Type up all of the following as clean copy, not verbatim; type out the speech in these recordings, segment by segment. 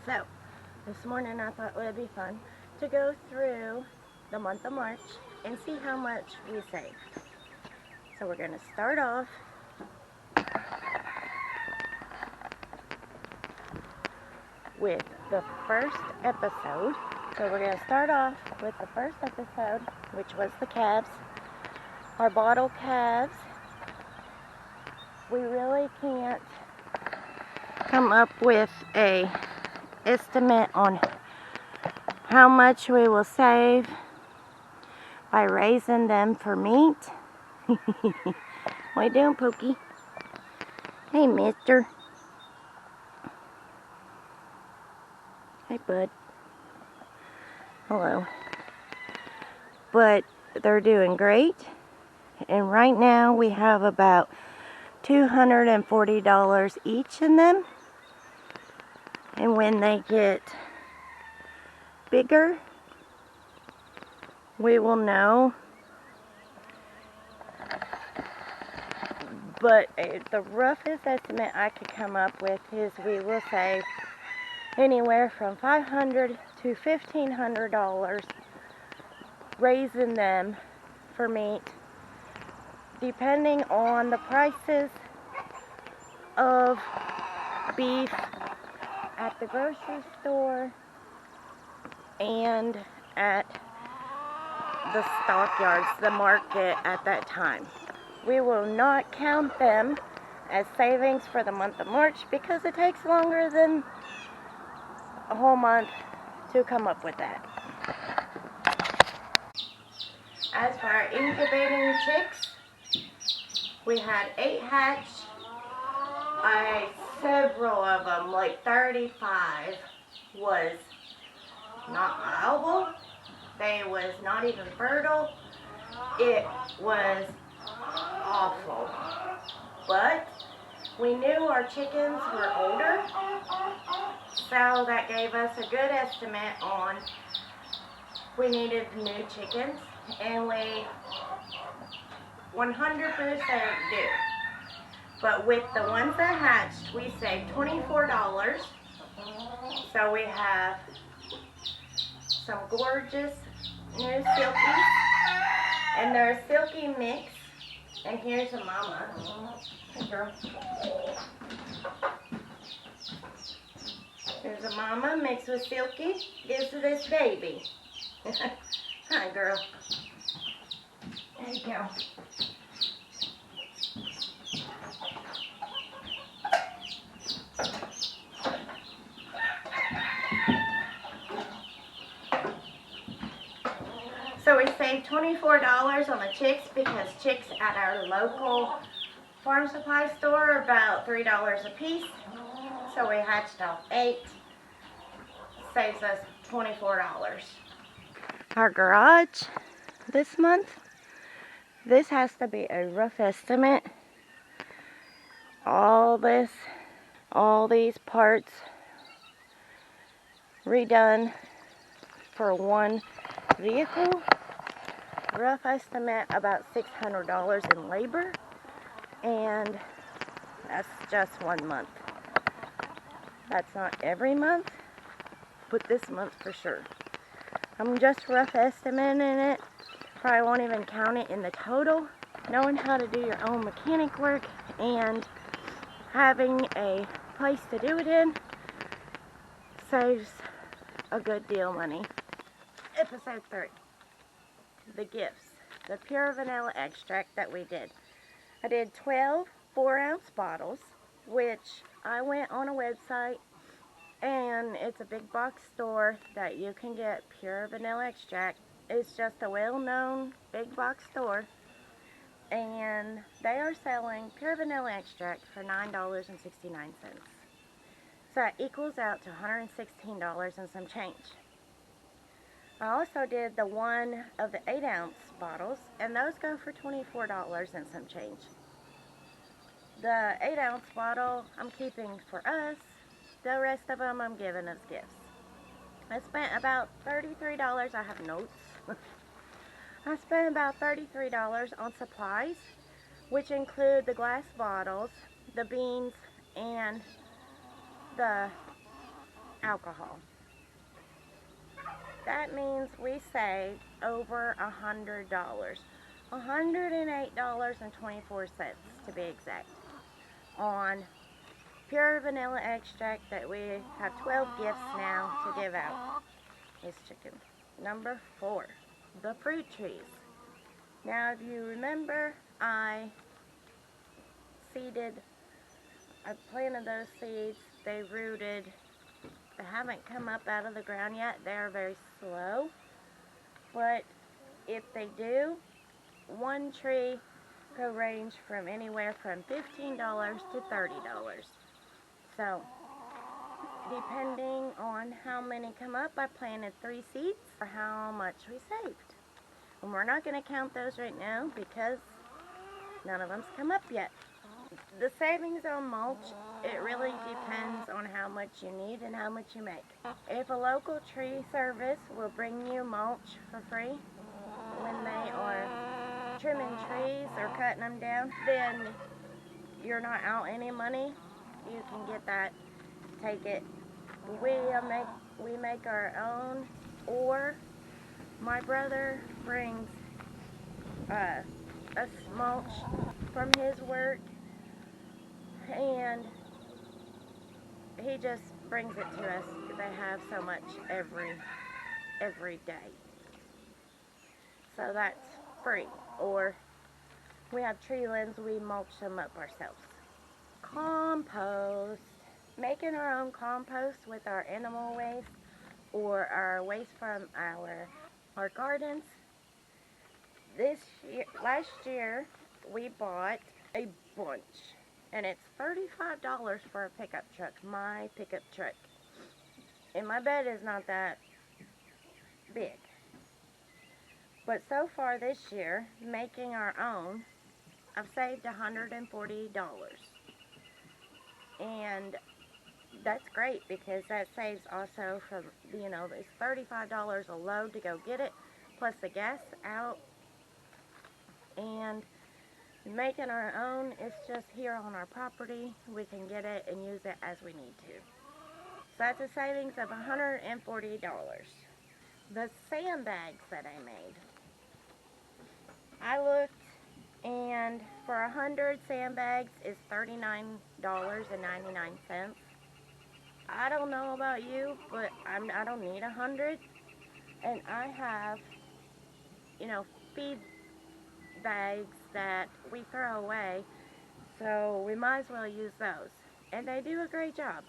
So, this morning I thought it would be fun to go through the month of March and see how much we saved. So we're going to start off with the first episode. So we're going to start off with the first episode, which was the calves. Our bottle calves. We really can't come up with a estimate on how much we will save by raising them for meat. What you doing, Pokey? Hey, mister. Hey, bud. Hello. But they're doing great. And right now we have about $240 each in them. And when they get bigger, we will know. But the roughest estimate I could come up with is we will save anywhere from $500 to $1,500 raising them for meat, depending on the prices of beef at the grocery store and at the stockyards, the market at that time. We will not count them as savings for the month of March because it takes longer than a whole month to come up with that. As for our incubating chicks, we had 8 hatched. Several of them, like 35, was not viable. They was not even fertile. It was awful. But we knew our chickens were older, so that gave us a good estimate on we needed new chickens, and we 100% do. But with the ones that hatched, we saved $24. So we have some gorgeous new silkies, and they're a silky mix. And here's a mama. Hey, girl. Here's a mama mixed with silky. Gives to this baby. Hi, girl. There you go. So we saved $24 on the chicks because chicks at our local farm supply store are about $3 a piece. So we hatched off 8. Saves us $24. Our garage this month, this has to be a rough estimate. All these parts redone for one vehicle. Rough estimate about $600 in labor, and that's just 1 month. That's not every month, but this month for sure. I'm just rough estimating it. Probably won't even count it in the total. Knowing how to do your own mechanic work and having a place to do it in saves a good deal of money. Episode 3. The gifts. The pure vanilla extract that we did. I did 12 4-ounce bottles, which I went on a website, and it's a big box store that you can get pure vanilla extract. It's just a well-known big box store, and they are selling pure vanilla extract for $9.69. So that equals out to $116 and some change. I also did the one of the 8-ounce bottles, and those go for $24 and some change. The 8-ounce bottle I'm keeping for us. The rest of them I'm giving as gifts. I spent about $33. I have notes. I spent about $33 on supplies, which include the glass bottles, the beans, and the alcohol. That means we saved over $100. $108.24 to be exact on pure vanilla extract that we have 12 gifts now to give out. This chicken. Number 4, the fruit trees. Now if you remember, I planted those seeds, they rooted, they haven't come up out of the ground yet, they're very slow, but if they do, one tree could range from anywhere from $15 to $30. So, depending on how many come up, I planted 3 seeds for how much we saved. And we're not going to count those right now because none of them's come up yet. The savings on mulch, it really depends on how much you need and how much you make. If a local tree service will bring you mulch for free when they are trimming trees or cutting them down, then you're not out any money. You can get that, take it. We make our own, or my brother brings a mulch from his work, and he just brings it to us. They have so much every day. So that's free. Or we have tree limbs, we mulch them up ourselves. Compost. Making our own compost with our animal waste or our waste from our gardens. Last year, we bought a bunch, and it's $35 for a pickup truck, my pickup truck. And my bed is not that big. But so far this year, making our own, I've saved $140. And that's great because that saves also from, it's $35 a load to go get it, plus the gas out. And making our own, it's just here on our property. We can get it and use it as we need to. So that's a savings of $140. The sandbags that I made. I looked, and for 100 sandbags is $39.99. I don't know about you, but I don't need 100. And I have, feed bags that we throw away, so we might as well use those. And they do a great job.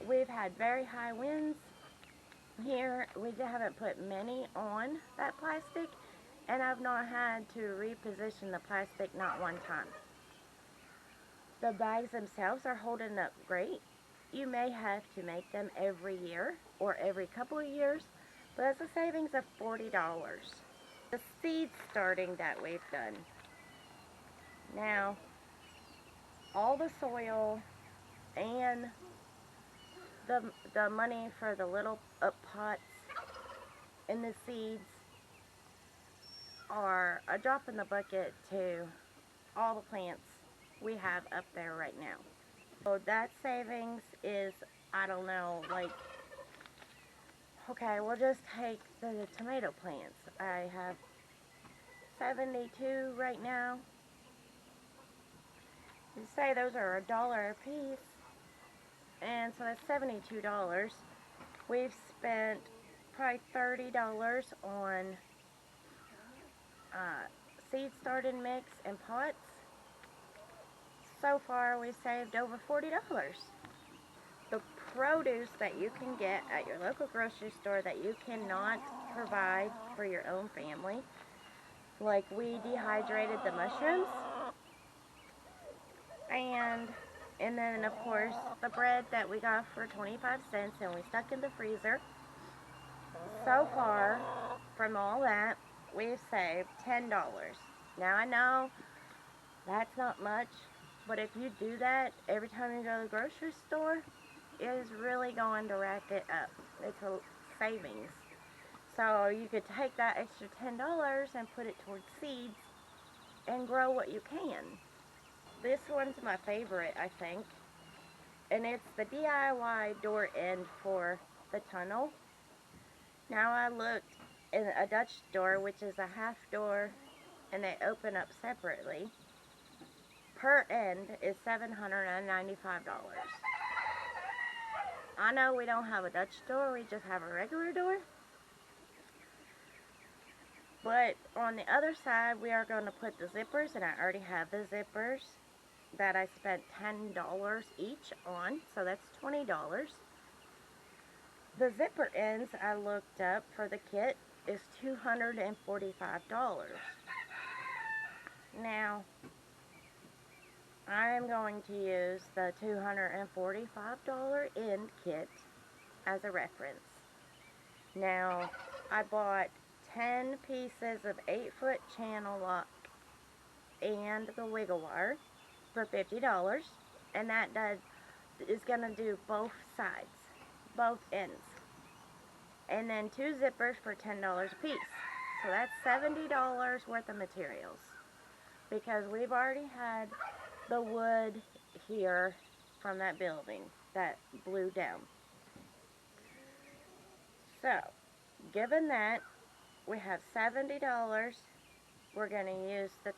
We've had very high winds here. We haven't put many on that plastic, and I've not had to reposition the plastic not one time. The bags themselves are holding up great. You may have to make them every year or every couple of years, but that's a savings of $40. The seed starting that we've done. Now, all the soil and the money for the little up pots and the seeds are a drop in the bucket to all the plants we have up there right now. So that savings is, I don't know, okay, we'll just take the tomato plants. I have 72 right now. You say those are $1 a piece, and so that's $72. We've spent probably $30 on seed starting mix and pots. So far we've saved over $40. The produce that you can get at your local grocery store that you cannot provide for your own family, like we dehydrated the mushrooms, and then of course the bread that we got for 25 cents and we stuck in the freezer. So far from all that, we've saved $10. Now I know that's not much, but if you do that every time you go to the grocery store, it is really going to rack it up. It's a savings. So you could take that extra $10 and put it towards seeds and grow what you can. This one's my favorite, I think. and it's the DIY door end for the tunnel. Now I looked in a Dutch door, which is a half door, and they open up separately. Per end is $795. I know we don't have a Dutch door, we just have a regular door. But on the other side, we are going to put the zippers, and I already have the zippers that I spent $10 each on, so that's $20. The zipper ends I looked up for the kit is $245. Now, I am going to use the $245 end kit as a reference. Now, I bought 10 pieces of 8-foot channel lock and the wiggle wire for $50, and that is going to do both sides, both ends. And then 2 zippers for $10 a piece. So that's $70 worth of materials, because we've already had the wood here from that building that blew down. So, given that we have $70, we're going to use the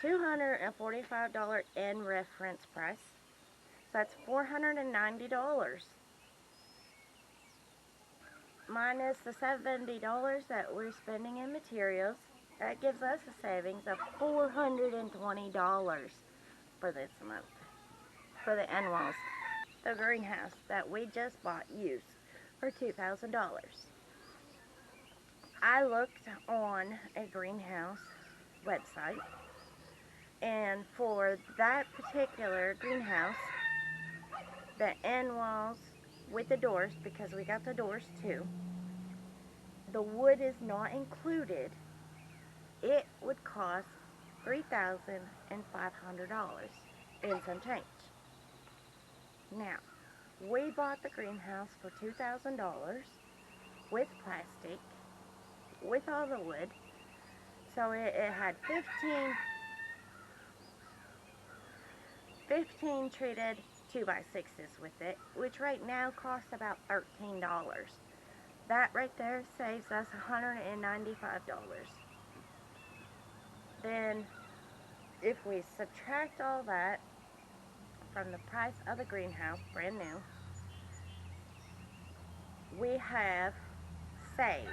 $245 end reference price. So that's $490. Minus the $70 that we're spending in materials, that gives us a savings of $420 for this month. For the end walls, the greenhouse that we just bought used for $2,000. I looked on a greenhouse website, and for that particular greenhouse, the end walls with the doors, because we got the doors too, the wood is not included. It would cost $3,500 and some change. Now, we bought the greenhouse for $2,000 with plastic, with all the wood. So it had 15 treated 2x6s with it, which right now costs about $13. That right there saves us $195. Then, if we subtract all that from the price of the greenhouse, brand new, we have saved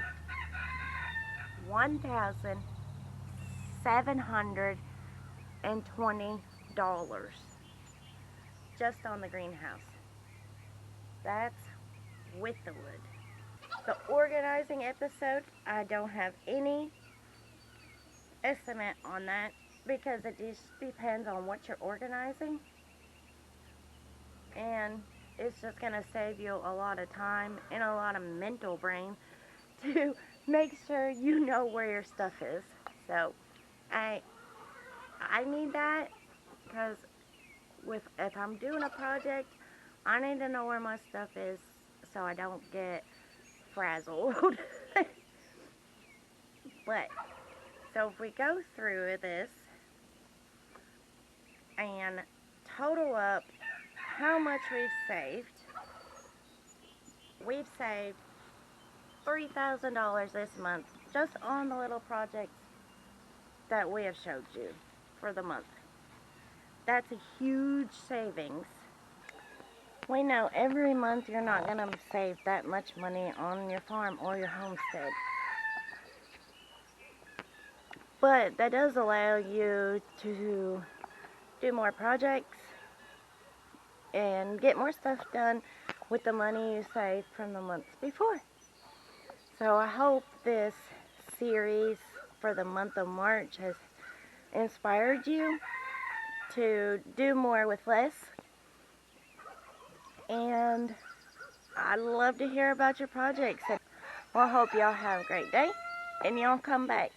$1,720 just on the greenhouse. That's with the wood. The organizing episode, I don't have any estimate on that, because it just depends on what you're organizing, and it's just going to save you a lot of time and a lot of mental brain to make sure you know where your stuff is. So I need that, because if I'm doing a project, I need to know where my stuff is so I don't get frazzled. But so if we go through this and total up how much we've saved $3,000 this month just on the little projects that we have showed you for the month. That's a huge savings. We know every month you're not going to save that much money on your farm or your homestead. But that does allow you to do more projects and get more stuff done with the money you saved from the months before. So I hope this series for the month of March has inspired you to do more with less. And I'd love to hear about your projects. Well, I hope y'all have a great day, and y'all come back.